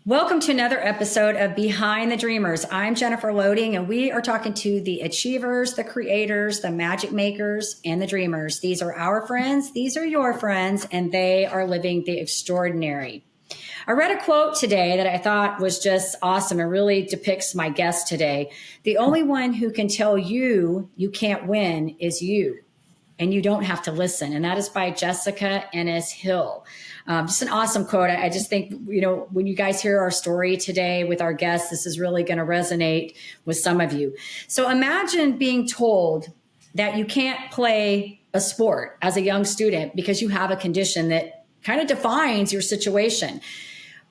Welcome to another episode of Behind the Dreamers. I'm Jennifer Loading, and we are talking to the achievers, the creators, the magic makers, and the dreamers. These are our friends, these are your friends, and they are living the extraordinary. I read a quote today that I thought was just awesome. It really depicts my guest today. The only one who can tell you you can't win is you, and you don't have to listen. And that is by Jessica Ennis Hill. Just an awesome quote. I just think, when you guys hear our story today with our guests, this is really going to resonate with some of you. So imagine being told that you can't play a sport as a young student because you have a condition that kind of defines your situation.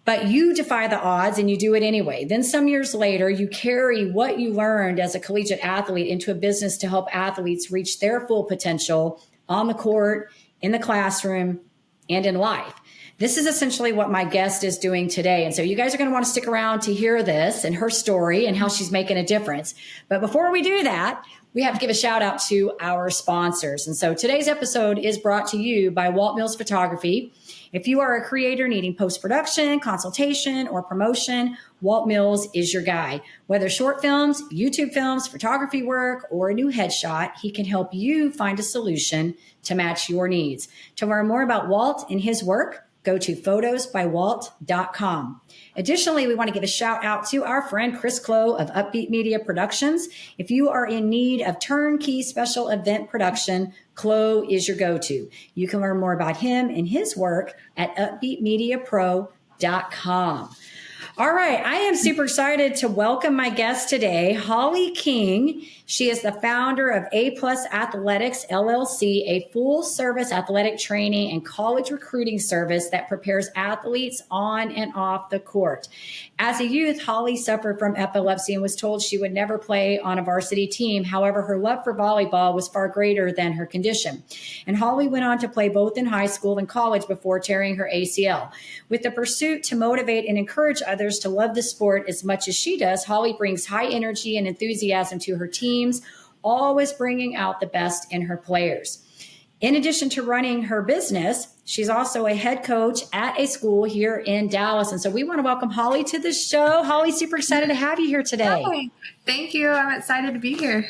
But you defy the odds and you do it anyway. Then some years later, you carry what you learned as a collegiate athlete into a business to help athletes reach their full potential on the court, in the classroom, and in life. This is essentially what my guest is doing today. And so you guys are going to want to stick around to hear this and her story and how she's making a difference. But before we do that, we have to give a shout out to our sponsors. And so today's episode is brought to you by Walt Mills Photography. If you are a creator needing post-production, consultation, or promotion, Walt Mills is your guy. Whether short films, YouTube films, photography work, or a new headshot, he can help you find a solution to match your needs. To learn more about Walt and his work, go to photosbywalt.com. Additionally, we want to give a shout out to our friend Chris Clow of Upbeat Media Productions. If you are in need of turnkey special event production, Clow is your go-to. You can learn more about him and his work at upbeatmediapro.com. All right, I am super excited to welcome my guest today, Hollie King. She is the founder of A Athletics LLC, a full-service athletic training and college recruiting service that prepares athletes on and off the court. As a youth, Hollie suffered from epilepsy and was told she would never play on a varsity team. However, her love for volleyball was far greater than her condition. And Hollie went on to play both in high school and college before tearing her ACL. With the pursuit to motivate and encourage others to love the sport as much as she does, Hollie brings high energy and enthusiasm to her teams, always bringing out the best in her players. In addition to running her business, she's also a head coach at a school here in Dallas. And so we want to welcome Hollie to the show. Hollie, super excited to have you here today. Hi. Thank you. I'm excited to be here.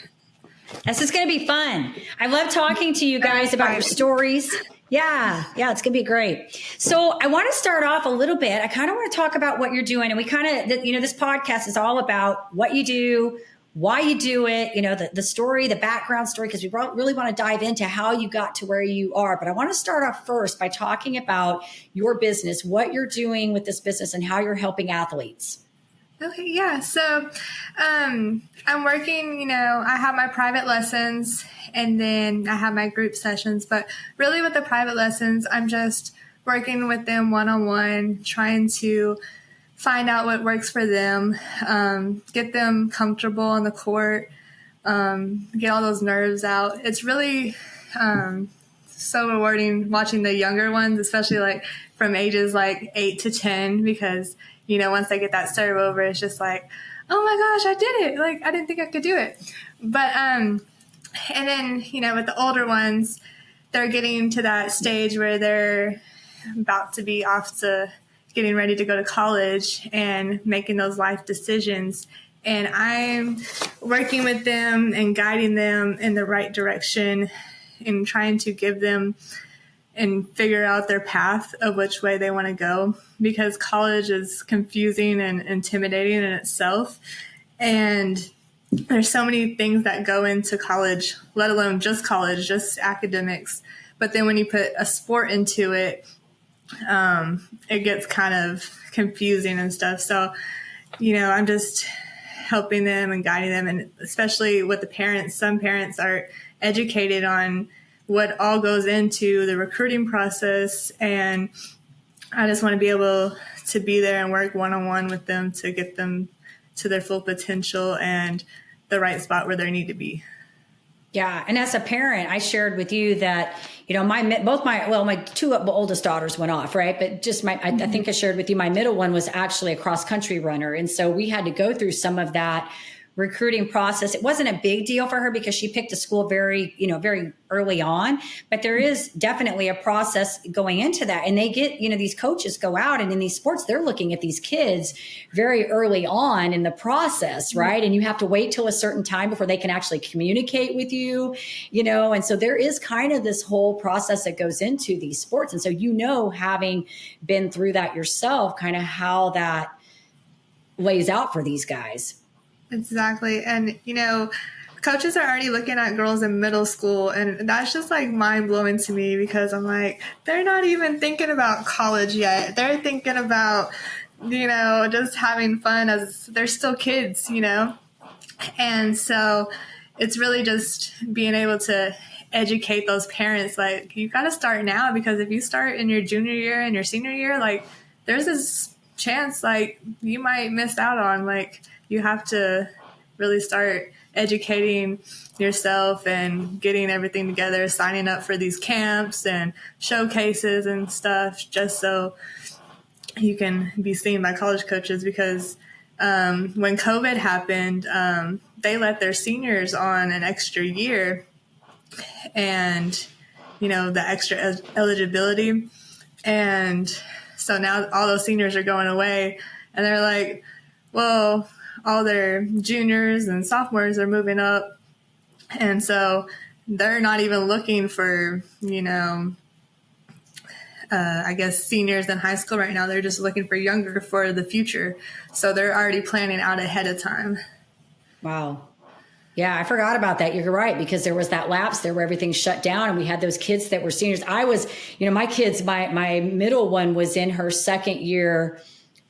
This is going to be fun. I love talking to you guys about your stories. Yeah, it's going to be great. So I want to start off a little bit. I kind of want to talk about what you're doing. And we kind of, this podcast is all about what you do, why you do it, the story, the background story, because we really want to dive into how you got to where you are. But I want to start off first by talking about your business, what you're doing with this business and how you're helping athletes. Okay, yeah. So I'm working, I have my private lessons and then I have my group sessions. But really with the private lessons, I'm just working with them one-on-one, trying to find out what works for them, get them comfortable on the court, get all those nerves out. It's really so rewarding watching the younger ones, especially like from ages like 8 to 10, because, once they get that serve over, it's just like, oh my gosh, I did it. Like, I didn't think I could do it. But, and then, with the older ones, they're getting to that stage where they're about to be off to getting ready to go to college and making those life decisions. And I'm working with them and guiding them in the right direction and trying to give them and figure out their path of which way they want to go, because college is confusing and intimidating in itself. And there's so many things that go into college, let alone just college, just academics. But then when you put a sport into it, it gets kind of confusing and stuff. So, I'm just helping them and guiding them. And especially with the parents, some parents are educated on what all goes into the recruiting process. And I just want to be able to be there and work one-on-one with them to get them to their full potential and the right spot where they need to be. Yeah. And as a parent, I shared with you that, my two oldest daughters went off, right? But just I think I shared with you, my middle one was actually a cross country runner. And so we had to go through some of that recruiting process. It wasn't a big deal for her because she picked a school very early on, but there is definitely a process going into that. And they get, these coaches go out, and in these sports, they're looking at these kids very early on in the process, right? And you have to wait till a certain time before they can actually communicate with you, and so there is kind of this whole process that goes into these sports. And so, having been through that yourself, kind of how that lays out for these guys. Exactly. And, coaches are already looking at girls in middle school, and that's just like mind blowing to me, because I'm like, they're not even thinking about college yet. They're thinking about, just having fun as they're still kids, And so it's really just being able to educate those parents. Like, you got to start now, because if you start in your junior year and your senior year, like, there's this chance, like, you might miss out on, like, you have to really start educating yourself and getting everything together, signing up for these camps and showcases and stuff, just so you can be seen by college coaches. Because when COVID happened, they let their seniors on an extra year, and, the extra eligibility. And so now all those seniors are going away, and they're like, well, all their juniors and sophomores are moving up. And so they're not even looking for, I guess, seniors in high school right now. They're just looking for younger for the future. So they're already planning out ahead of time. Wow. Yeah, I forgot about that. You're right, because there was that lapse there where everything shut down, and we had those kids that were seniors. I was, my kids, my middle one was in her second year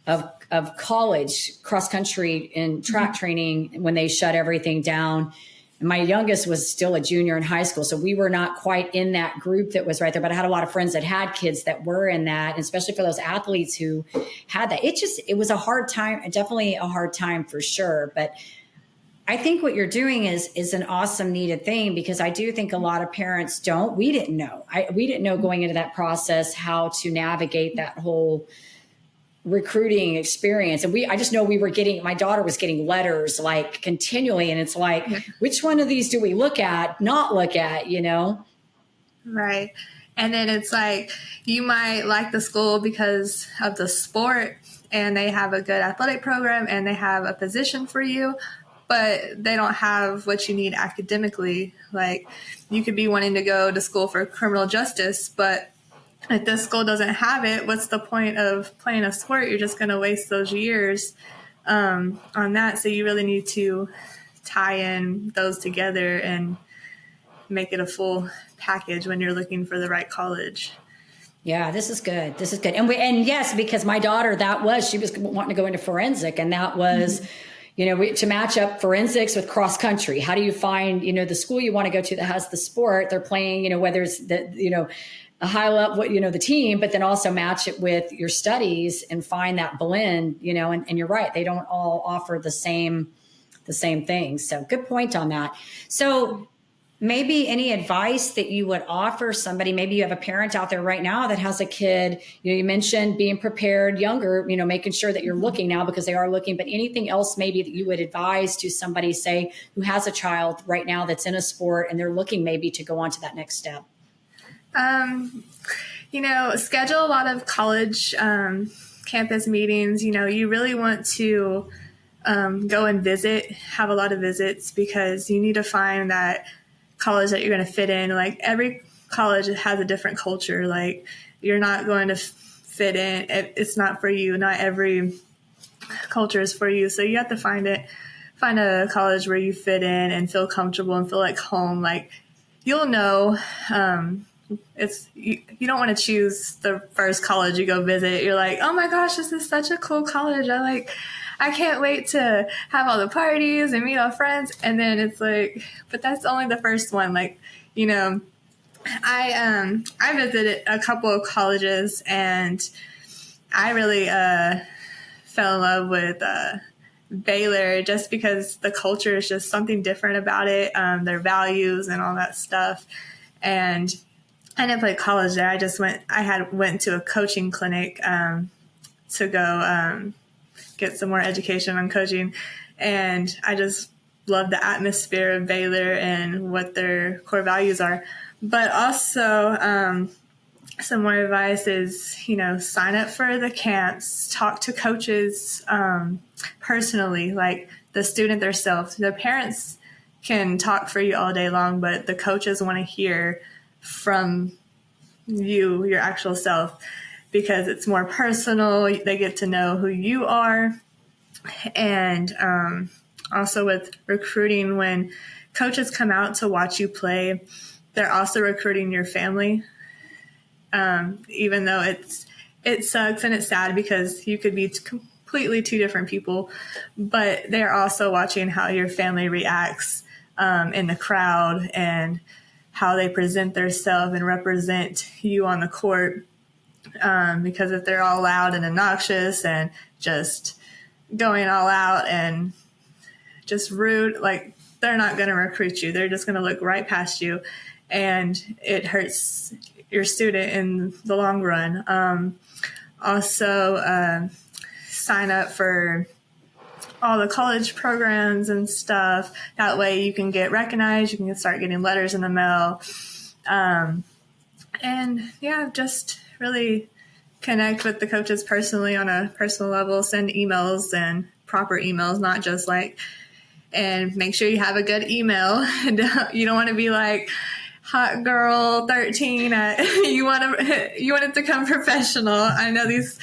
of college, cross country and track training, when they shut everything down. And my youngest was still a junior in high school. So we were not quite in that group that was right there, but I had a lot of friends that had kids that were in that, and especially for those athletes who had that. It was a hard time, definitely a hard time for sure. But I think what you're doing is an awesome, needed thing, because I do think a lot of parents we didn't know. We didn't know going into that process how to navigate that whole recruiting experience. And I just know my daughter was getting letters like continually. And it's like, which one of these do we not look at, Right. And then it's like, you might like the school because of the sport, and they have a good athletic program, and they have a position for you, but they don't have what you need academically. Like, you could be wanting to go to school for criminal justice, but if this school doesn't have it, what's the point of playing a sport? You're just going to waste those years on that. So you really need to tie in those together and make it a full package when you're looking for the right college. Yeah, this is good. And yes, because my daughter, she was wanting to go into forensic, and that was, to match up forensics with cross country. How do you find, the school you want to go to that has the sport? They're playing, whether it's a high level, the team, but then also match it with your studies and find that blend, and you're right. They don't all offer the same things. So good point on that. So maybe any advice that you would offer somebody, maybe you have a parent out there right now that has a kid, you mentioned being prepared younger, making sure that you're looking now, because they are looking, but anything else maybe that you would advise to somebody, say, who has a child right now that's in a sport and they're looking maybe to go on to that next step? Schedule a lot of college campus meetings. You really want to go and have a lot of visits, because you need to find that college that you're going to fit in. Like, every college has a different culture. Like, you're not going to fit in. It's not for you. Not every culture is for you. So you have to find a college where you fit in and feel comfortable and feel like home. Like, you'll know, you don't want to choose the first college you go visit. You're like, oh my gosh, this is such a cool college. I can't wait to have all the parties and meet all friends. And then it's like, but that's only the first one. Like, I visited a couple of colleges, and I really fell in love with Baylor, just because the culture is just something different about it, their values and all that stuff. And I didn't play college there. I went to a coaching clinic to go get some more education on coaching. And I just love the atmosphere of Baylor and what their core values are. But also, some more advice is, sign up for the camps, talk to coaches personally, like the student themselves. The parents can talk for you all day long, but the coaches want to hear from you, your actual self, because it's more personal. They get to know who you are. And also with recruiting, when coaches come out to watch you play, they're also recruiting your family. Even though it sucks and it's sad because you could be completely two different people, but they're also watching how your family reacts in the crowd and how they present themselves and represent you on the court. Because if they're all loud and obnoxious and just going all out and just rude, like, they're not going to recruit you. They're just going to look right past you, and it hurts your student in the long run. Also, sign up for all the college programs and stuff. That way you can get recognized. You can start getting letters in the mail. And yeah, just really connect with the coaches personally on a personal level. Send emails and proper emails, not just and make sure you have a good email. You don't want to be like hot girl 13. You want it to come professional. I know these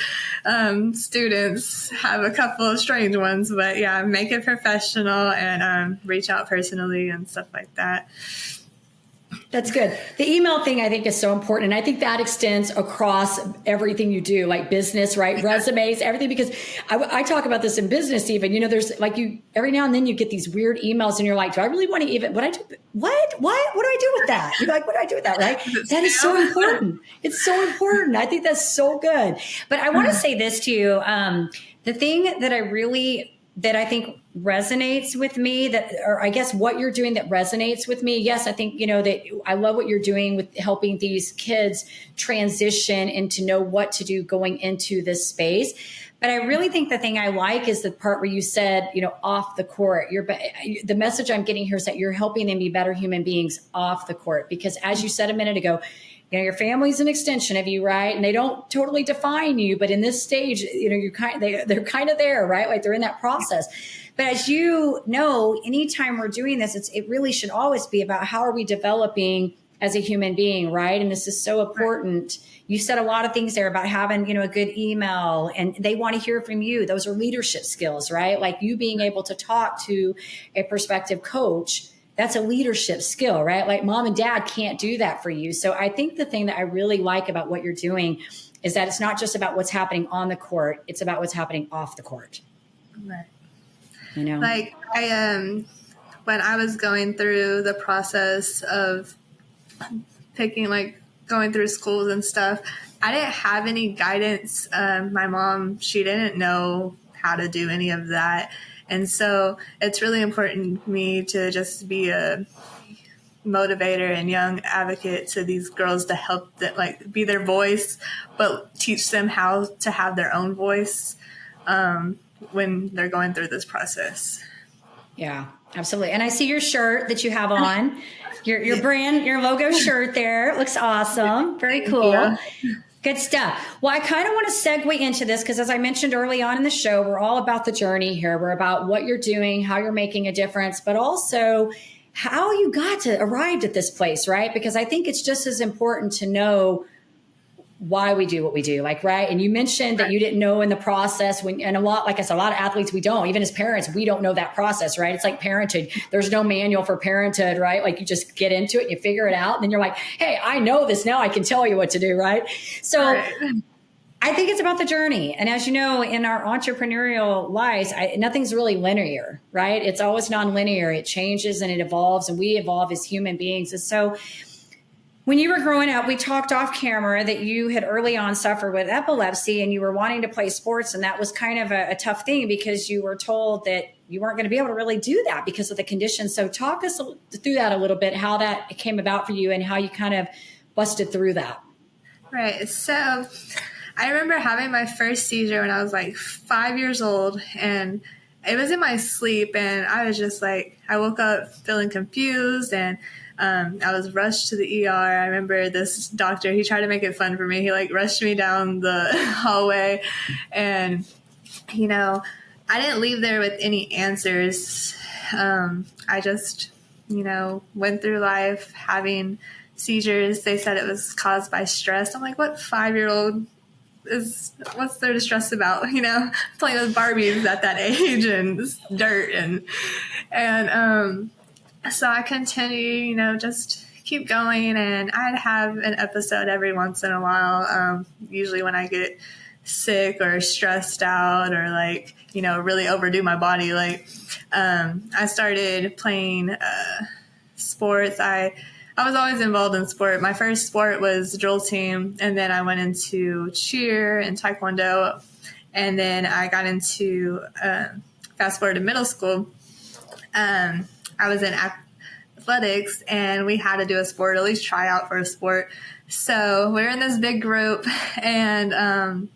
students have a couple of strange ones, but yeah, make it professional and reach out personally and stuff like that. That's good. The email thing I think is so important. And I think that extends across everything you do, like business, right? Resumes, everything, because I talk about this in business even, there's every now and then you get these weird emails and you're like, do I really want to even, what do I do with that? You're like, what do I do with that? Right? That is so important. It's so important. I think that's so good. But I want to say this to you. The thing that I think resonates with me, or I guess what you're doing that resonates with me. Yes, I think, that I love what you're doing with helping these kids transition and to know what to do going into this space. But I really think the thing I like is the part where you said, off the court. The message I'm getting here is that you're helping them be better human beings off the court. Because as you said a minute ago, your family's an extension of you, right? And they don't totally define you, but in this stage, they're kind of there, right? Like they're in that process. But as you know, anytime we're doing this, it really should always be about how are we developing as a human being, right? And this is so important. You said a lot of things there about having, a good email, and they want to hear from you. Those are leadership skills, right? Like you being able to talk to a prospective coach. That's a leadership skill, right? Like mom and dad can't do that for you. So I think the thing that I really like about what you're doing is that it's not just about what's happening on the court. It's about what's happening off the court. Right. Like when I was going through the process of going through schools and stuff, I didn't have any guidance. My mom, she didn't know how to do any of that. And so it's really important to me to just be a motivator and young advocate to these girls to help them, be their voice, but teach them how to have their own voice when they're going through this process. Yeah, absolutely. And I see your shirt that you have on, your brand, your logo shirt there. It looks awesome. Very cool. Good stuff. Well, I kind of want to segue into this because as I mentioned early on in the show, we're all about the journey here. We're about what you're doing, how you're making a difference, but also how you got to arrived at this place, right? Because I think it's just as important to know why we do what we do, right? And you mentioned that you didn't know in the process and a lot of athletes, we don't, even as parents, we don't know that process, right? It's like parenthood. There's no manual for parenthood, right? Like you just get into it, you figure it out, and then you're like, hey, I know this now. I can tell you what to do, right? So I think it's about the journey. And as you know, in our entrepreneurial lives, nothing's really linear, right? It's always nonlinear. It changes and it evolves, and we evolve as human beings. And so when you were growing up, we talked off camera that you had early on suffered with epilepsy and you were wanting to play sports. And that was kind of a tough thing because you were told that you weren't going to be able to really do that because of the condition. So talk us through that a little bit, how that came about for you and how you kind of busted through that. Right. So I remember having my first seizure when I was 5 years old, and it was in my sleep, and I was just like, I woke up feeling confused, and I was rushed to the ER. I remember this doctor, he tried to make it fun for me. He like rushed me down the hallway, and, you know, I didn't leave there with any answers. I just, you know, went through life having seizures. They said it was caused by stress. I'm like, what 5-year-old what's there to stress about? You know, playing with Barbies at that age and dirt and so I continue, you know, just keep going, and I'd have an episode every once in a while. Usually when I get sick or stressed out or like, you know, really overdo my body. Like, I started playing sports. I was always involved in sport. My first sport was drill team, and then I went into cheer and taekwondo, and then I got into fast forward to middle school. I was in athletics, and we had to do a sport, at least try out for a sport. So we're in this big group, and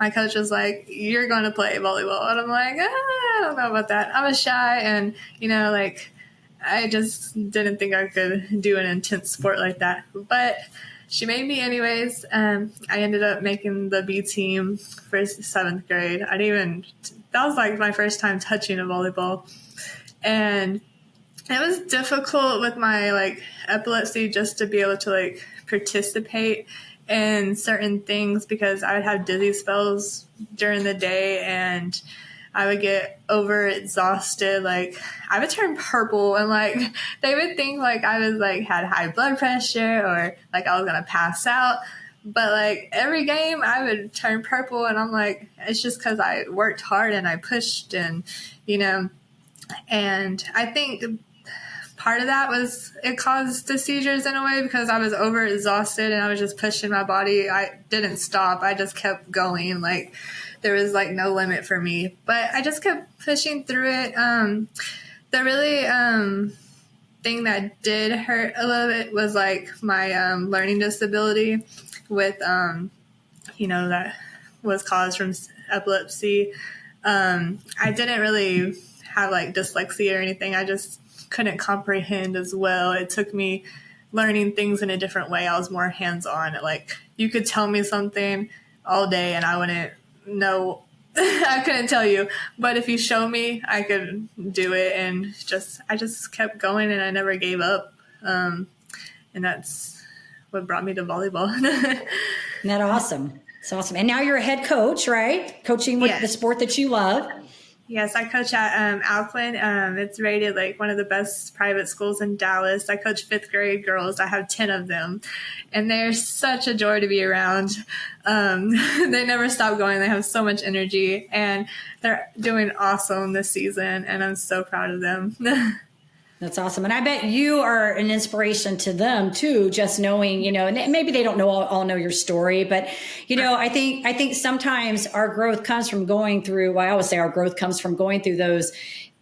my coach was like, "You're going to play volleyball," and I'm like, I don't know about that. I was shy, and you know, like, I just didn't think I could do an intense sport like that. But she made me anyways. I ended up making the B team for 7th grade. That was like my first time touching a volleyball. And it was difficult with my like epilepsy just to be able to like participate in certain things, because I would have dizzy spells during the day, and I would get over exhausted. Like, I would turn purple, and like they would think like I was like had high blood pressure or like I was gonna pass out. But like every game I would turn purple, and I'm like, it's just because I worked hard and I pushed, and you know, and I think part of that was it caused the seizures in a way, because I was over exhausted and I was just pushing my body. I didn't stop. I just kept going. Like, there was like no limit for me, but I just kept pushing through it. The really thing that did hurt a little bit was like my learning disability with, you know, that was caused from epilepsy. I didn't really have like dyslexia or anything. I just couldn't comprehend as well. It took me learning things in a different way. I was more hands-on. Like, you could tell me something all day and I wouldn't know. I couldn't tell you, but if you show me, I could do it. And I just kept going, and I never gave up. And that's what brought me to volleyball. Isn't that awesome? It's awesome. And now you're a head coach, right? Coaching with the sport that you love. Yes, I coach at Alcuin. It's rated like one of the best private schools in Dallas. I coach 5th grade girls. I have 10 of them, and they're such a joy to be around. They never stop going. They have so much energy, and they're doing awesome this season, and I'm so proud of them. That's awesome. And I bet you are an inspiration to them too, just knowing, you know, and maybe they don't all know your story, but, you know, I think sometimes our growth comes from going through, well, I always say our growth comes from going through those,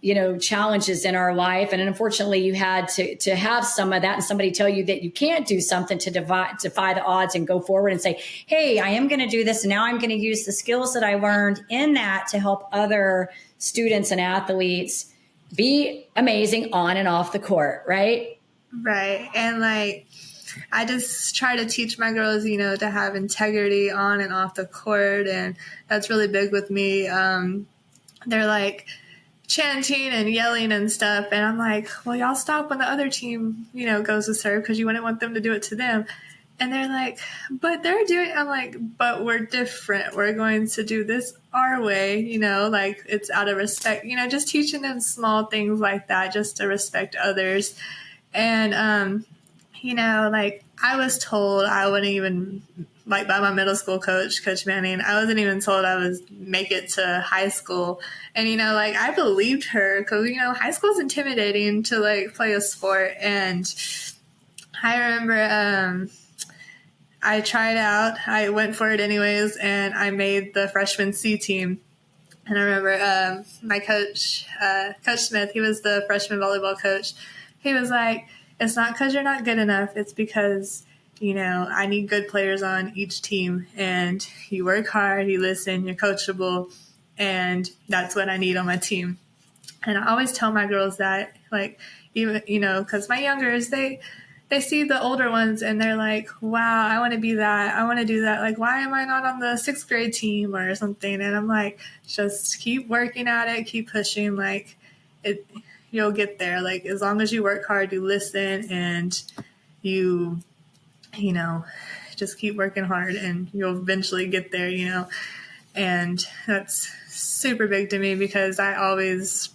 you know, challenges in our life. And unfortunately you had to have some of that, and somebody tell you that you can't do something to defy the odds and go forward and say, hey, I am going to do this. And now I'm going to use the skills that I learned in that to help other students and athletes be amazing on and off the court, right? Right. And like, I just try to teach my girls, you know, to have integrity on and off the court. And that's really big with me. They're like chanting and yelling and stuff. And I'm like, well, y'all stop when the other team, you know, goes to serve, because you wouldn't want them to do it to them. And they're like, but they're doing, I'm like, but we're different. We're going to do this our way, you know, like it's out of respect, you know, just teaching them small things like that, just to respect others. And, you know, like I was told I wouldn't even, like by my middle school coach, Coach Manning, I wasn't even told I would make it to high school. And, you know, like I believed her, because, you know, high school is intimidating to like play a sport. And I remember, I tried out. I went for it anyways, and I made the freshman C team. And I remember my coach, Coach Smith, he was the freshman volleyball coach. He was like, it's not because you're not good enough. It's because, you know, I need good players on each team. And you work hard, you listen, you're coachable. and that's what I need on my team. And I always tell my girls that, like, even, because my youngers, they see the older ones and they're like, wow, I want to be that. I want to do that. Like, why am I not on the 6th grade team or something? And I'm like, just keep working at it, keep pushing. Like, you'll get there. Like, as long as you work hard, you listen, and you just keep working hard, and you'll eventually get there, And that's super big to me because I always,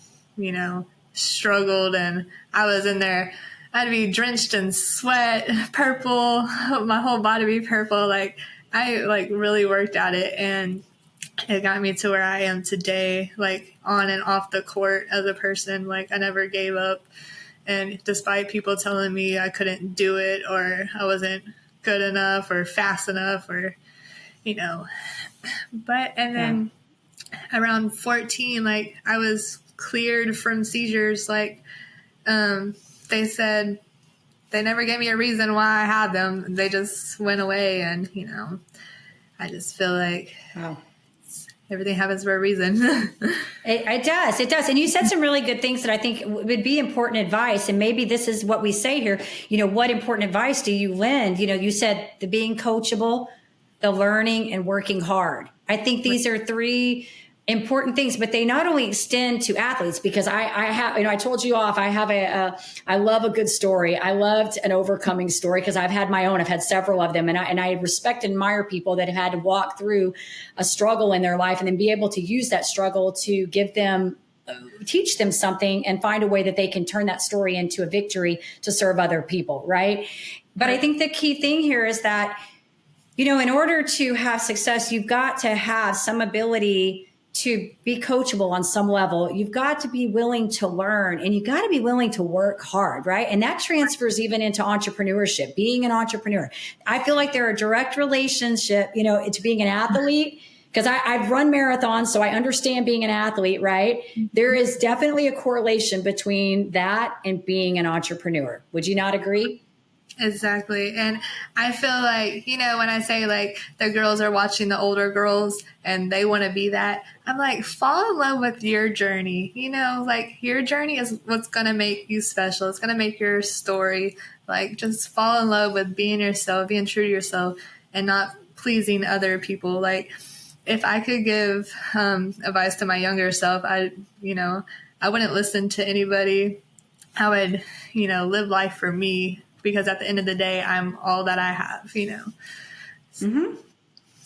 struggled, and I was in there. I'd be drenched in sweat, purple, my whole body be purple. Like, I really worked at it, and it got me to where I am today, like on and off the court as a person. Like, I never gave up. And despite people telling me I couldn't do it, or I wasn't good enough or fast enough, or, and then around 14, like, I was cleared from seizures. Like, they said they never gave me a reason why I had them. They just went away. And, I just feel like everything happens for a reason. It does. And you said some really good things that I think would be important advice. And maybe this is what we say here. What important advice do you lend? You said the being coachable, the learning, and working hard. I think these are 3 important things, but they not only extend to athletes, because I have, I told you off, I love a good story. I loved an overcoming story because I've had my own. I've had several of them, and I respect and admire people that have had to walk through a struggle in their life and then be able to use that struggle to teach them something and find a way that they can turn that story into a victory to serve other people. Right. But I think the key thing here is that, in order to have success, you've got to have some ability to be coachable on some level. You've got to be willing to learn, and you've got to be willing to work hard, right? And that transfers even into entrepreneurship, being an entrepreneur. I feel like there are direct relationship, to being an athlete, because I've run marathons, so I understand being an athlete, right? There is definitely a correlation between that and being an entrepreneur. Would you not agree? Exactly. And I feel like, when I say like the girls are watching the older girls and they want to be that, I'm like, fall in love with your journey. Like, your journey is what's going to make you special. It's going to make your story. Like, just fall in love with being yourself, being true to yourself, and not pleasing other people. Like, if I could give advice to my younger self, I wouldn't listen to anybody. I would, live life for me. Because at the end of the day, I'm all that I have, Mm-hmm.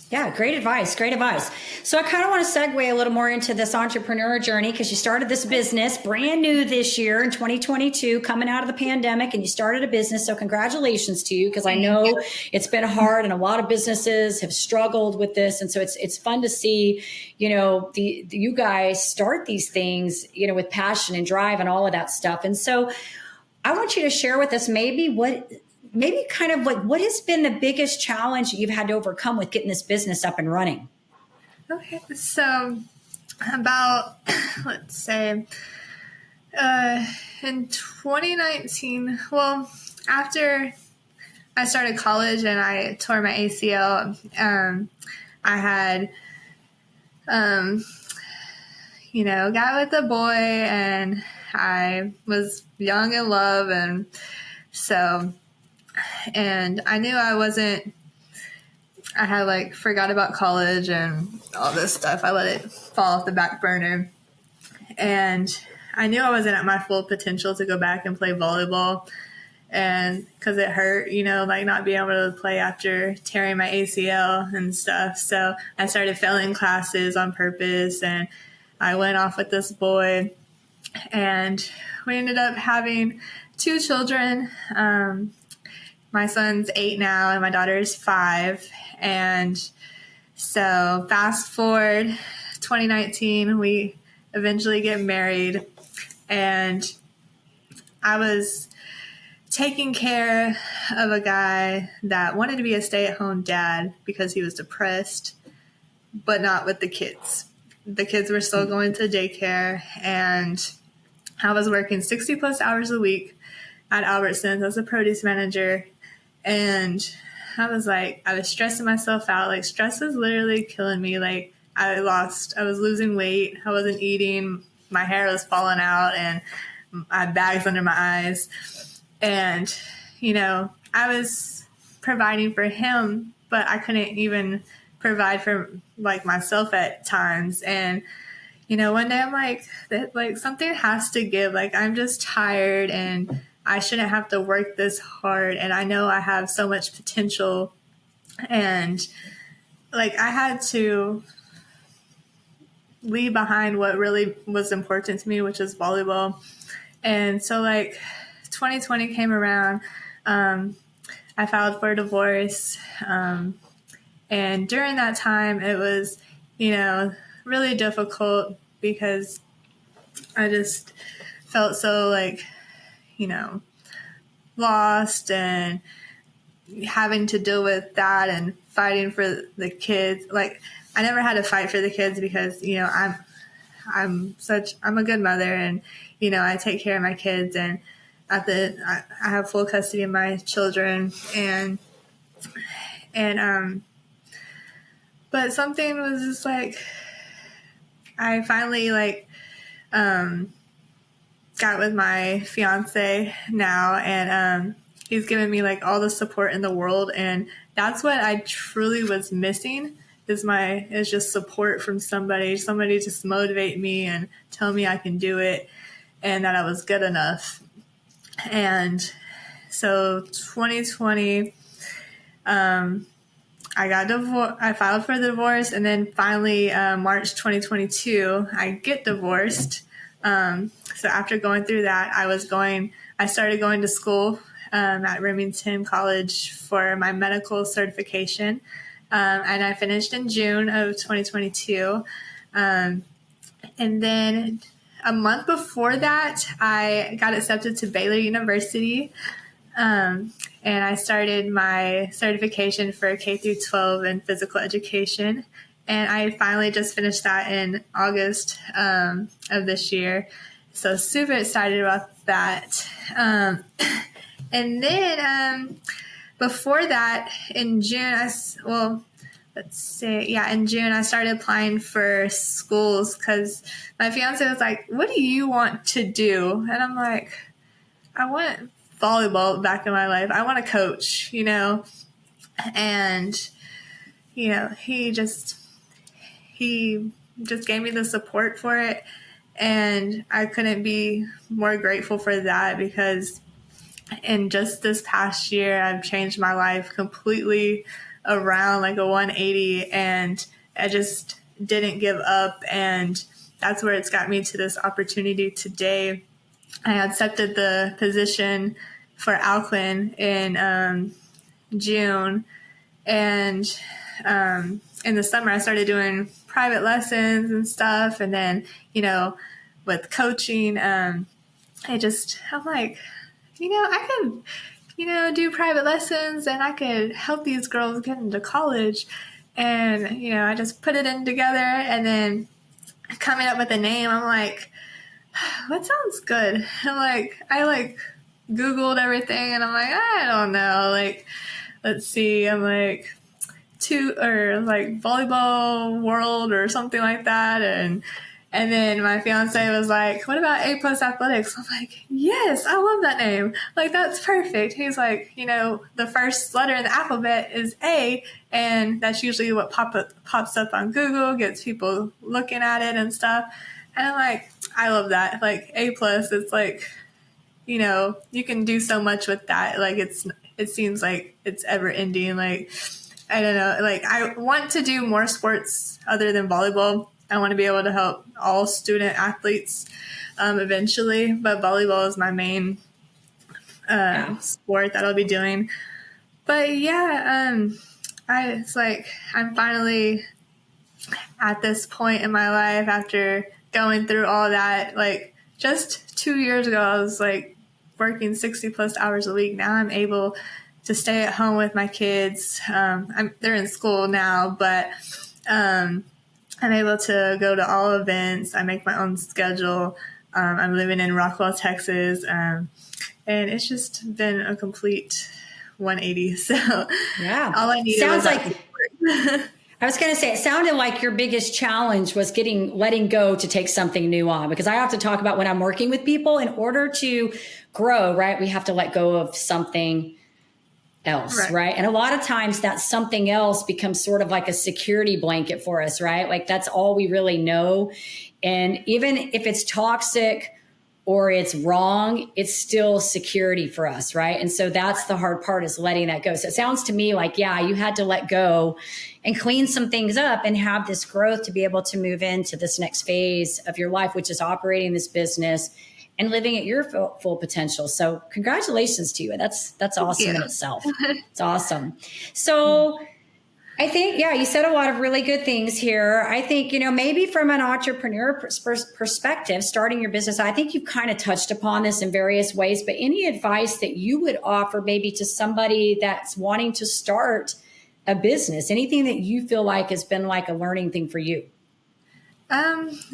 Yeah, great advice. Great advice. So I kind of want to segue a little more into this entrepreneur journey, because you started this business brand new this year in 2022, coming out of the pandemic, and you started a business. So congratulations to you, because I know it's been hard and a lot of businesses have struggled with this. And so it's fun to see, you guys start these things, with passion and drive and all of that stuff. And so I want you to share with us what has been the biggest challenge you've had to overcome with getting this business up and running? Okay. So about, let's say, in 2019, well, after I started college and I tore my ACL, I had, got with a boy, and I was young in love. And I knew I had forgot about college and all this stuff. I let it fall off the back burner. And I knew I wasn't at my full potential to go back and play volleyball. And because it hurt, not being able to play after tearing my ACL and stuff. So I started failing classes on purpose, and I went off with this boy, and we ended up having 2 children. My son's 8 now, and my daughter is 5. And so fast forward 2019, we eventually get married, and I was taking care of a guy that wanted to be a stay-at-home dad because he was depressed, but not with the kids. The kids were still going to daycare, and I was working 60 plus hours a week at Albertsons as a produce manager. And I was stressing myself out. Stress was literally killing me. I was losing weight. I wasn't eating. My hair was falling out and I had bags under my eyes. And, I was providing for him, but I couldn't even provide for like myself at times. And, one day I'm like something has to give. Like, I'm just tired and I shouldn't have to work this hard. And I know I have so much potential. And like, I had to leave behind what really was important to me, which is volleyball. And so like 2020 came around, I filed for a divorce. And during that time, it was, really difficult because I just felt so like, lost and having to deal with that and fighting for the kids. Like, I never had to fight for the kids because, I'm a good mother and, I take care of my kids and I have full custody of my children but something was just like, I finally got with my fiance now and, he's given me like all the support in the world. And that's what I truly was missing is just support from somebody just motivate me and tell me I can do it and that I was good enough. And so 2020, I filed for the divorce, and then finally, March 2022, I get divorced. So after going through that, I started going to school, at Remington College for my medical certification. And I finished in June of 2022. And then a month before that, I got accepted to Baylor University. And I started my certification for K through 12 in physical education. And I finally just finished that in August of this year. So super excited about that. And then before that, in June, in June, I started applying for schools because my fiance was like, what do you want to do? And I'm like, I want volleyball back in my life. I want to coach, and, he just gave me the support for it. And I couldn't be more grateful for that because in just this past year, I've changed my life completely around like a 180 and I just didn't give up. And that's where it's got me to this opportunity today. I accepted the position for Alcuin in June. And in the summer, I started doing private lessons and stuff. And then, with coaching, I'm like, I could, do private lessons and I could help these girls get into college. And, I just put it in together and then coming up with a name, I'm like, what sounds good? I Googled everything and I'm like, I don't know. Like, let's see. I'm like, volleyball world or something like that. And then my fiance was like, what about A Athletics? I'm like, yes, I love that name. Like, that's perfect. He's like, the first letter in the alphabet is A, and that's usually what pops up on Google, gets people looking at it and stuff. And I'm like, I love that. Like, A+, it's like, you can do so much with that. Like, it seems like it's ever ending. Like, I don't know. Like, I want to do more sports other than volleyball. I want to be able to help all student athletes eventually, but volleyball is my main sport that I'll be doing. But yeah, I'm finally at this point in my life after going through all that. Like, just 2 years ago, I was like working 60 plus hours a week. Now I'm able to stay at home with my kids. They're in school now, but I'm able to go to all events. I make my own schedule. I'm living in Rockwell, Texas. And it's just been a complete 180. So yeah, all I need sounds was like I was going to say, it sounded like your biggest challenge was letting go to take something new on, because I have to talk about when I'm working with people, in order to grow, right? We have to let go of something else, right? And a lot of times that something else becomes sort of like a security blanket for us, right? Like that's all we really know. And even if it's toxic or it's wrong, it's still security for us, right? And so that's the hard part, is letting that go. So it sounds to me like, yeah, you had to let go and clean some things up and have this growth to be able to move into this next phase of your life, which is operating this business and living at your full potential. So congratulations to you. That's awesome in itself. It's awesome. So I think, yeah, you said a lot of really good things here. I think, maybe from an entrepreneur perspective, starting your business, I think you've kind of touched upon this in various ways, but any advice that you would offer maybe to somebody that's wanting to start a business, anything that you feel like has been like a learning thing for you?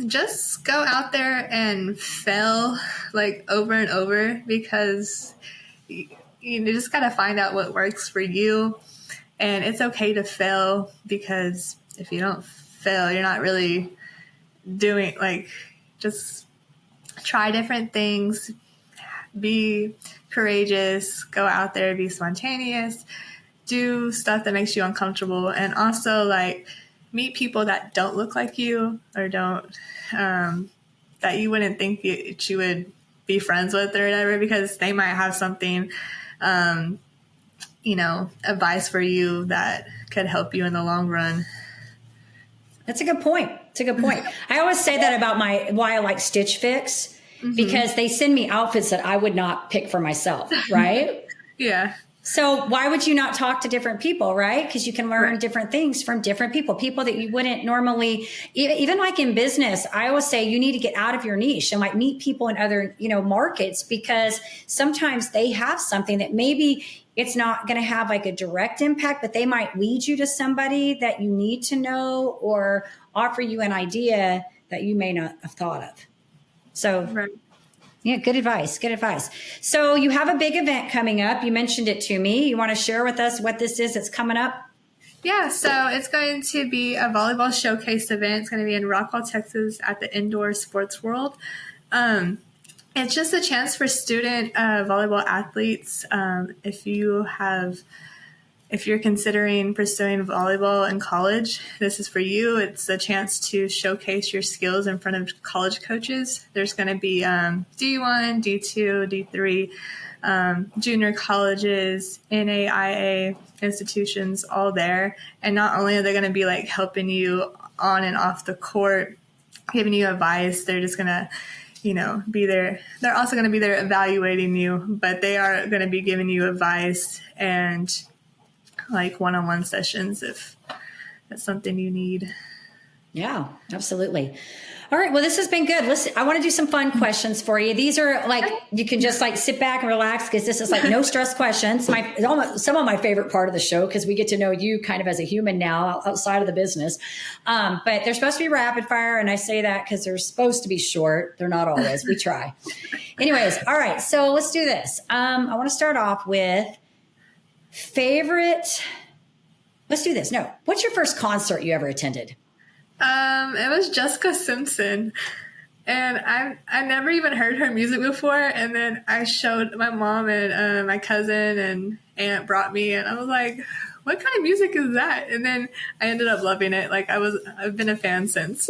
Just go out there and fail like over and over, because you just got to find out what works for you. And it's okay to fail, because if you don't fail, you're not really doing, like, just try different things, be courageous, go out there, be spontaneous, do stuff that makes you uncomfortable. And also, like, meet people that don't look like you, or don't, that you wouldn't think you would be friends with or whatever, because they might have something, advice for you that could help you in the long run. That's a good point. I always say that about why I like Stitch Fix, because they send me outfits that I would not pick for myself, right? Yeah. So why would you not talk to different people, right? Because you can learn different things from different people that you wouldn't normally, even like in business, I always say you need to get out of your niche and like meet people in other, markets, because sometimes they have something that maybe it's not going to have like a direct impact, but they might lead you to somebody that you need to know, or offer you an idea that you may not have thought of. So yeah, good advice. So you have a big event coming up. You mentioned it to me. You want to share with us what this is that's coming up? Yeah, so it's going to be a volleyball showcase event. It's going to be in Rockwall, Texas at the Indoor Sports World. It's just a chance for student volleyball athletes. If you're considering pursuing volleyball in college, this is for you. It's a chance to showcase your skills in front of college coaches. There's going to be D1, D2, D3, junior colleges, NAIA institutions, all there. And not only are they going to be like helping you on and off the court, giving you advice, they're just going to be there. They're also going to be there evaluating you, but they are going to be giving you advice and like one-on-one sessions if that's something you need. Yeah, absolutely. All right. Well, this has been good. Listen, I want to do some fun questions for you. These are like, you can just like sit back and relax, because this is like no stress questions. Some of my favorite part of the show, because we get to know you kind of as a human now outside of the business. But they're supposed to be rapid fire. And I say that because they're supposed to be short. They're not always. We try. Anyways. All right. So let's do this. I want to start off with favorite. Let's do this. No. What's your first concert you ever attended? It was Jessica Simpson, and I never even heard her music before. And then I showed my mom, and my cousin and aunt brought me, and I was like, "What kind of music is that?" And then I ended up loving it. Like I've been a fan since.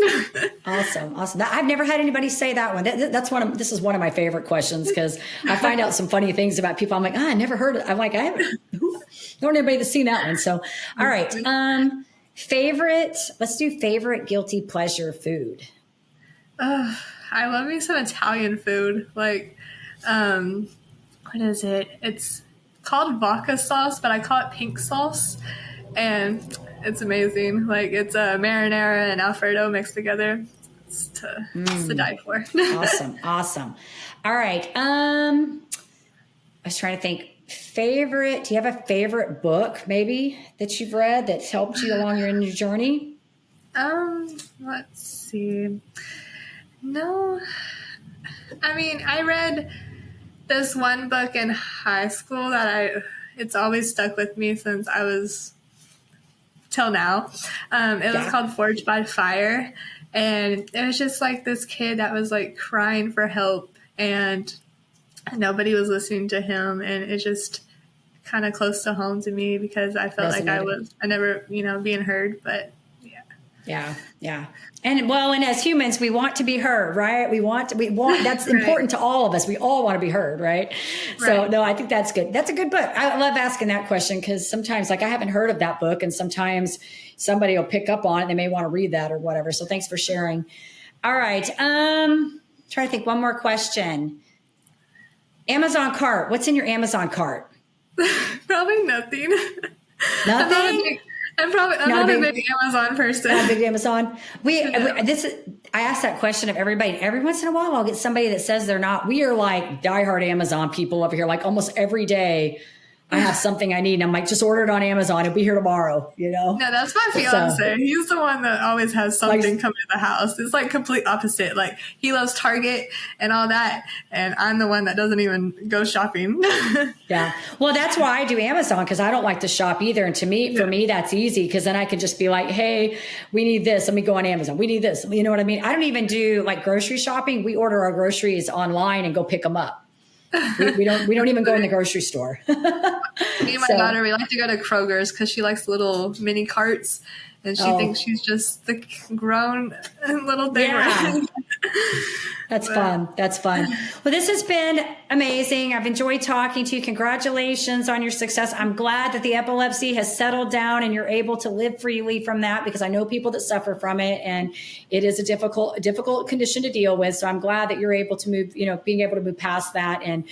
Awesome. I've never had anybody say that one. This is one of my favorite questions, because I find out some funny things about people. I'm like, I never heard it. I'm like, I haven't known anybody that's seen that one. So, all right. Let's do favorite guilty pleasure food. I love me some Italian food. Like, what is it? It's called vodka sauce, but I call it pink sauce. And it's amazing. Like, it's a marinara and Alfredo mixed together. It's to die for. Awesome. All right. I was trying to think. Do you have a favorite book maybe that you've read that's helped you along your journey? Let's see. No, I mean, I read this one book in high school that it's always stuck with me since I was till now. It was called Forged by Fire. And it was just like this kid that was like crying for help and nobody was listening to him. And it just kind of close to home to me because I felt like I never, being heard, but yeah. Yeah. And as humans, we want to be heard, right? We want, that's important to all of us. We all want to be heard, right? So no, I think that's good. That's a good book. I love asking that question because sometimes like I haven't heard of that book and sometimes somebody will pick up on it. They may want to read that or whatever. So thanks for sharing. All right. Try to think one more question. Amazon cart. What's in your Amazon cart? Probably nothing. Nothing? I'm not a big Amazon person. Not a big Amazon. I ask that question of everybody. Every once in a while, I'll get somebody that says they're not. We are like diehard Amazon people over here. Like almost every day, I have something I need, and I'm like, just order it on Amazon. It'll be here tomorrow. No, that's my fiance. So, he's the one that always has something come to the house. It's like complete opposite. Like he loves Target and all that, and I'm the one that doesn't even go shopping. Yeah, well, that's why I do Amazon because I don't like to shop either. And for me, that's easy because then I can just be like, hey, we need this. Let me go on Amazon. We need this. You know what I mean? I don't even do like grocery shopping. We order our groceries online and go pick them up. We don't even go in the grocery store. Me and my daughter, we like to go to Kroger's because she likes little mini carts and she thinks she's just the grown little thing. Yeah. That's fun. That's fun. Well, this has been amazing. I've enjoyed talking to you. Congratulations on your success. I'm glad that the epilepsy has settled down and you're able to live freely from that because I know people that suffer from it and it is a difficult condition to deal with. So I'm glad that you're able to move, being able to move past that and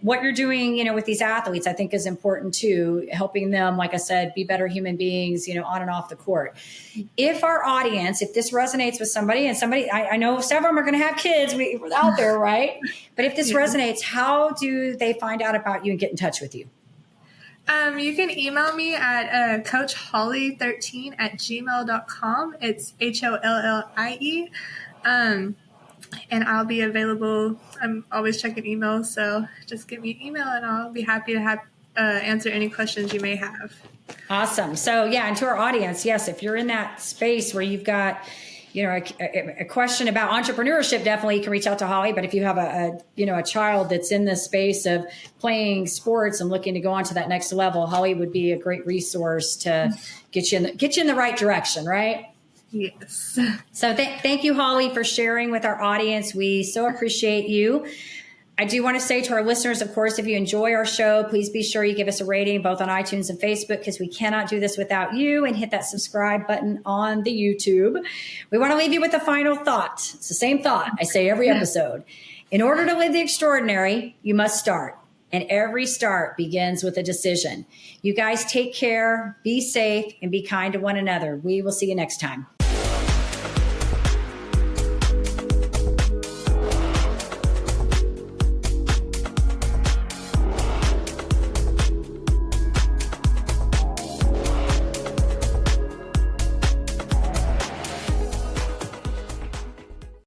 what you're doing, with these athletes, I think is important too, helping them, like I said, be better human beings, on and off the court. If our audience, if this resonates with somebody I know several of them are going to have kids out there, right? But if this resonates, how do they find out about you and get in touch with you? You can email me at coachhollie13@gmail.com. It's HOLLIE. And I'll be available. I'm always checking emails, so just give me an email and I'll be happy to answer any questions you may have. Awesome. So and to our audience, yes, if you're in that space where you've got, a question about entrepreneurship, definitely you can reach out to Hollie. But if you have a child that's in the space of playing sports and looking to go on to that next level, Hollie would be a great resource to get you in the right direction, right? Yes. So thank you, Hollie, for sharing with our audience. We so appreciate you. I do want to say to our listeners, of course, if you enjoy our show, please be sure you give us a rating both on iTunes and Facebook because we cannot do this without you, and hit that subscribe button on the YouTube. We want to leave you with a final thought. It's the same thought I say every episode. In order to live the extraordinary, you must start. And every start begins with a decision. You guys take care, be safe, and be kind to one another. We will see you next time.